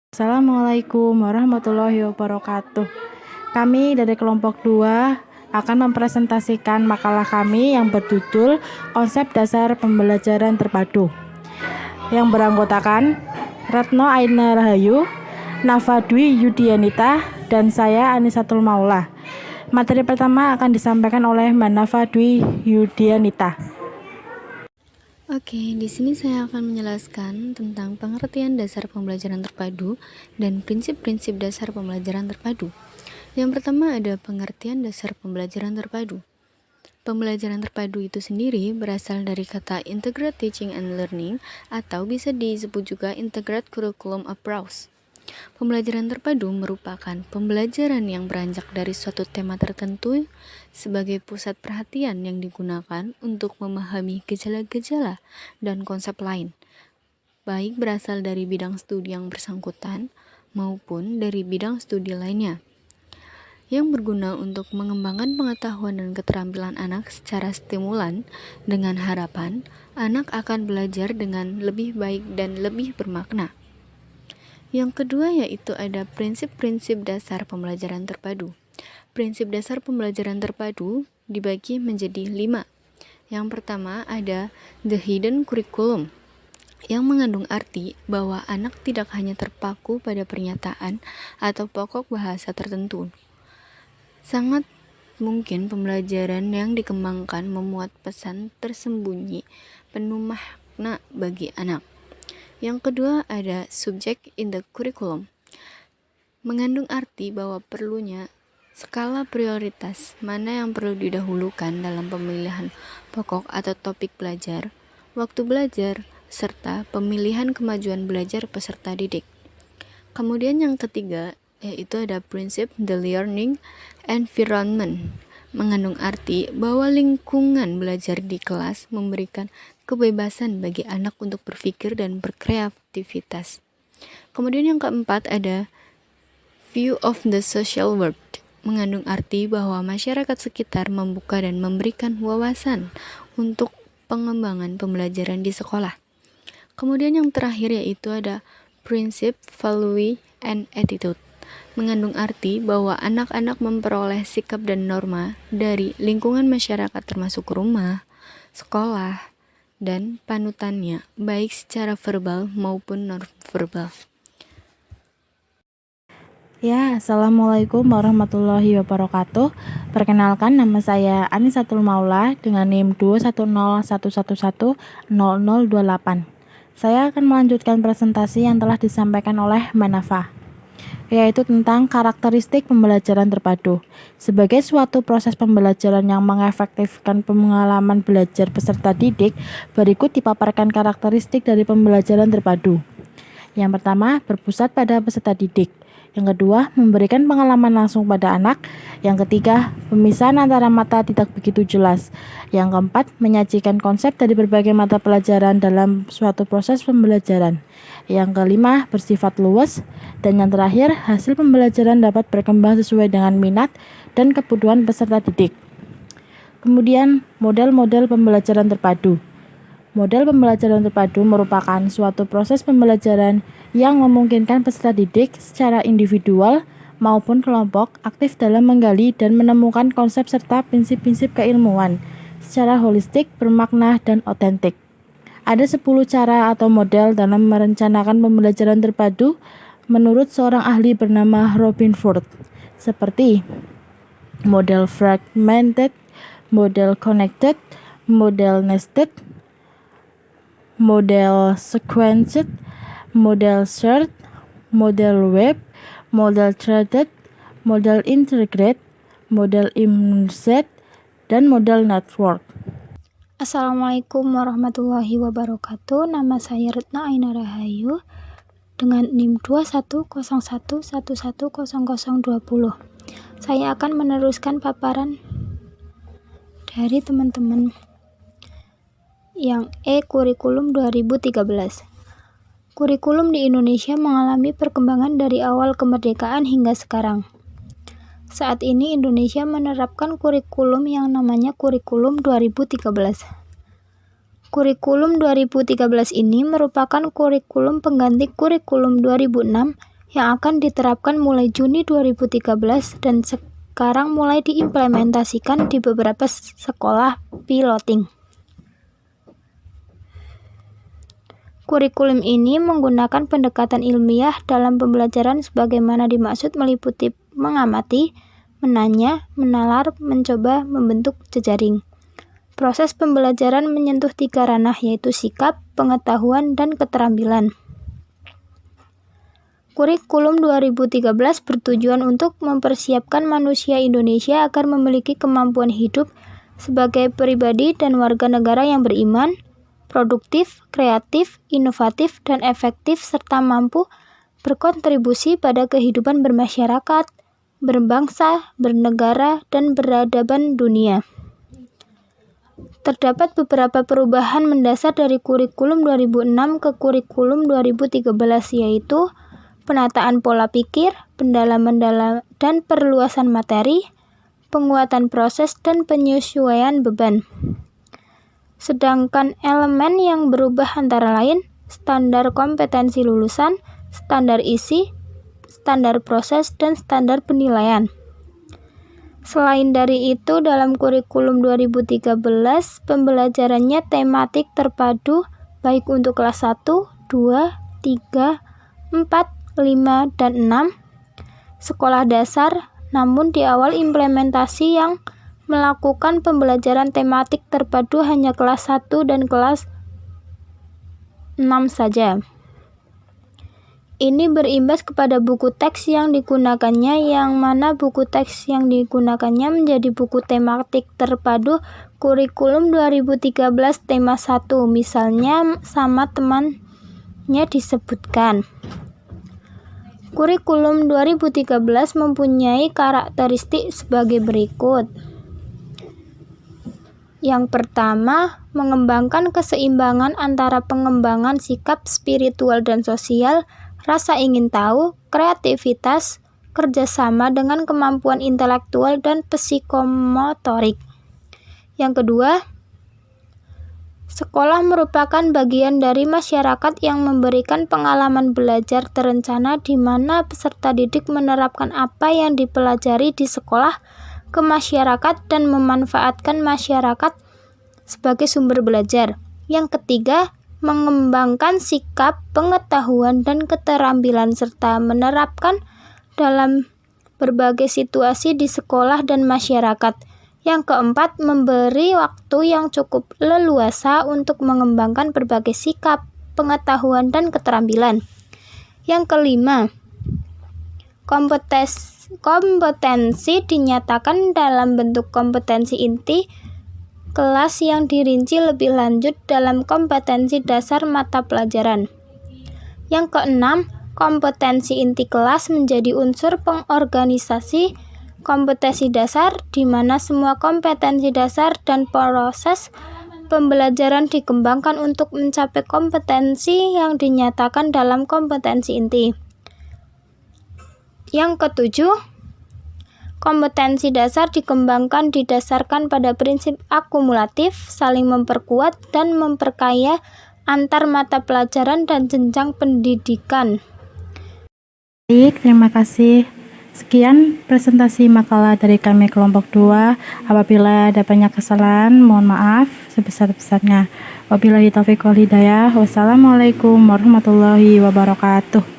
Assalamualaikum warahmatullahi wabarakatuh. Kami dari kelompok 2 akan mempresentasikan makalah kami yang berjudul Konsep Dasar Pembelajaran Terpadu yang beranggotakan Retno Aina Rahayu, Nafa Dwi Yudianita, dan saya Anisatul Maula. Materi pertama akan disampaikan oleh Mbak Nafa Dwi Yudianita. Oke, di sini saya akan menjelaskan tentang pengertian dasar pembelajaran terpadu dan prinsip-prinsip dasar pembelajaran terpadu. Yang pertama ada pengertian dasar pembelajaran terpadu. Pembelajaran terpadu itu sendiri berasal dari kata Integrated Teaching and Learning atau bisa disebut juga Integrated Curriculum Approach. Pembelajaran terpadu merupakan pembelajaran yang beranjak dari suatu tema tertentu sebagai pusat perhatian yang digunakan untuk memahami gejala-gejala dan konsep lain, baik berasal dari bidang studi yang bersangkutan maupun dari bidang studi lainnya, yang berguna untuk mengembangkan pengetahuan dan keterampilan anak secara stimulan dengan harapan anak akan belajar dengan lebih baik dan lebih bermakna. Yang kedua yaitu ada prinsip-prinsip dasar pembelajaran terpadu. Prinsip dasar pembelajaran terpadu dibagi menjadi 5. Yang pertama ada the hidden curriculum, yang mengandung arti bahwa anak tidak hanya terpaku pada pernyataan atau pokok bahasa tertentu. Sangat mungkin pembelajaran yang dikembangkan memuat pesan tersembunyi penuh makna bagi anak. Yang kedua ada subject in the curriculum, mengandung arti bahwa perlunya skala prioritas mana yang perlu didahulukan dalam pemilihan pokok atau topik belajar, waktu belajar, serta pemilihan kemajuan belajar peserta didik. Kemudian yang ketiga yaitu ada prinsip the learning environment, mengandung arti bahwa lingkungan belajar di kelas memberikan kebebasan bagi anak untuk berpikir dan berkreativitas. Kemudian yang keempat ada view of the social world, mengandung arti bahwa masyarakat sekitar membuka dan memberikan wawasan untuk pengembangan pembelajaran di sekolah. Kemudian yang terakhir yaitu ada prinsip value and attitude, mengandung arti bahwa anak-anak memperoleh sikap dan norma dari lingkungan masyarakat termasuk rumah, sekolah, dan panutannya, baik secara verbal maupun non-verbal. Assalamualaikum warahmatullahi wabarakatuh. Perkenalkan, nama saya Anisatul Maula dengan NIM 21011100028. Saya akan melanjutkan presentasi yang telah disampaikan oleh Mbak Nafa, yaitu tentang karakteristik pembelajaran terpadu. Sebagai suatu proses pembelajaran yang mengefektifkan pengalaman belajar peserta didik, berikut dipaparkan karakteristik dari pembelajaran terpadu. Yang pertama, berpusat pada peserta didik. Yang kedua, memberikan pengalaman langsung pada anak. Yang ketiga, pemisahan antara mata tidak begitu jelas. Yang keempat, menyajikan konsep dari berbagai mata pelajaran dalam suatu proses pembelajaran. Yang kelima, bersifat luas. Dan yang terakhir, hasil pembelajaran dapat berkembang sesuai dengan minat dan kebutuhan peserta didik. Kemudian, model-model pembelajaran terpadu. Model pembelajaran terpadu merupakan suatu proses pembelajaran yang memungkinkan peserta didik secara individual maupun kelompok aktif dalam menggali dan menemukan konsep serta prinsip-prinsip keilmuan secara holistik, bermakna, dan otentik. Ada 10 cara atau model dalam merencanakan pembelajaran terpadu menurut seorang ahli bernama Robin Ford, seperti model fragmented, model connected, model nested, model sequenced, model shared, model web, model threaded, model integrated, model immersive, dan model network. Assalamualaikum warahmatullahi wabarakatuh. Nama saya Retno Aina Rahayu dengan NIM 21011100020. Saya akan meneruskan paparan dari teman-teman yang kurikulum 2013. Kurikulum di Indonesia mengalami perkembangan dari awal kemerdekaan hingga sekarang. Saat ini Indonesia menerapkan kurikulum yang namanya kurikulum 2013. Kurikulum 2013 ini merupakan kurikulum pengganti kurikulum 2006 yang akan diterapkan mulai Juni 2013 dan sekarang mulai diimplementasikan di beberapa sekolah piloting. Kurikulum ini menggunakan pendekatan ilmiah dalam pembelajaran sebagaimana dimaksud meliputi mengamati, menanya, menalar, mencoba, membentuk jejaring. Proses pembelajaran menyentuh 3 ranah yaitu sikap, pengetahuan, dan keterampilan. Kurikulum 2013 bertujuan untuk mempersiapkan manusia Indonesia agar memiliki kemampuan hidup sebagai pribadi dan warga negara yang beriman, produktif, kreatif, inovatif, dan efektif serta mampu berkontribusi pada kehidupan bermasyarakat, berbangsa, bernegara, dan beradaban dunia. Terdapat beberapa perubahan mendasar dari kurikulum 2006 ke kurikulum 2013 yaitu penataan pola pikir, pendalaman dan perluasan materi, penguatan proses, dan penyesuaian beban. Sedangkan elemen yang berubah antara lain standar kompetensi lulusan, standar isi, standar proses, dan standar penilaian. Selain dari itu, dalam kurikulum 2013, pembelajarannya tematik terpadu baik untuk kelas 1, 2, 3, 4, 5, dan 6 sekolah dasar, namun di awal implementasi yang melakukan pembelajaran tematik terpadu hanya kelas 1 dan kelas 6 saja. Ini berimbas kepada buku teks yang digunakannya, yang mana buku teks yang digunakannya menjadi buku tematik terpadu kurikulum 2013 tema 1, misalnya sama temannya disebutkan. Kurikulum 2013 mempunyai karakteristik sebagai berikut. Yang pertama, mengembangkan keseimbangan antara pengembangan sikap spiritual dan sosial, rasa ingin tahu, kreativitas, kerjasama dengan kemampuan intelektual dan psikomotorik. Yang kedua, sekolah merupakan bagian dari masyarakat yang memberikan pengalaman belajar terencana di mana peserta didik menerapkan apa yang dipelajari di sekolah ke masyarakat dan memanfaatkan masyarakat sebagai sumber belajar. Yang ketiga, mengembangkan sikap, pengetahuan, dan keterampilan serta menerapkan dalam berbagai situasi di sekolah dan masyarakat. Yang keempat, memberi waktu yang cukup leluasa untuk mengembangkan berbagai sikap, pengetahuan, dan keterampilan. Yang kelima, kompetensi dinyatakan dalam bentuk kompetensi inti kelas yang dirinci lebih lanjut dalam kompetensi dasar mata pelajaran. Yang keenam, kompetensi inti kelas menjadi unsur pengorganisasi kompetensi dasar di mana semua kompetensi dasar dan proses pembelajaran dikembangkan untuk mencapai kompetensi yang dinyatakan dalam kompetensi inti. Yang ketujuh, kompetensi dasar dikembangkan didasarkan pada prinsip akumulatif, saling memperkuat dan memperkaya antar mata pelajaran dan jenjang pendidikan. Baik, terima kasih. Sekian presentasi makalah dari kami kelompok 2. Apabila ada banyak kesalahan, mohon maaf sebesar-besarnya. Wabillahi taufiq wal hidayah. Wassalamualaikum warahmatullahi wabarakatuh.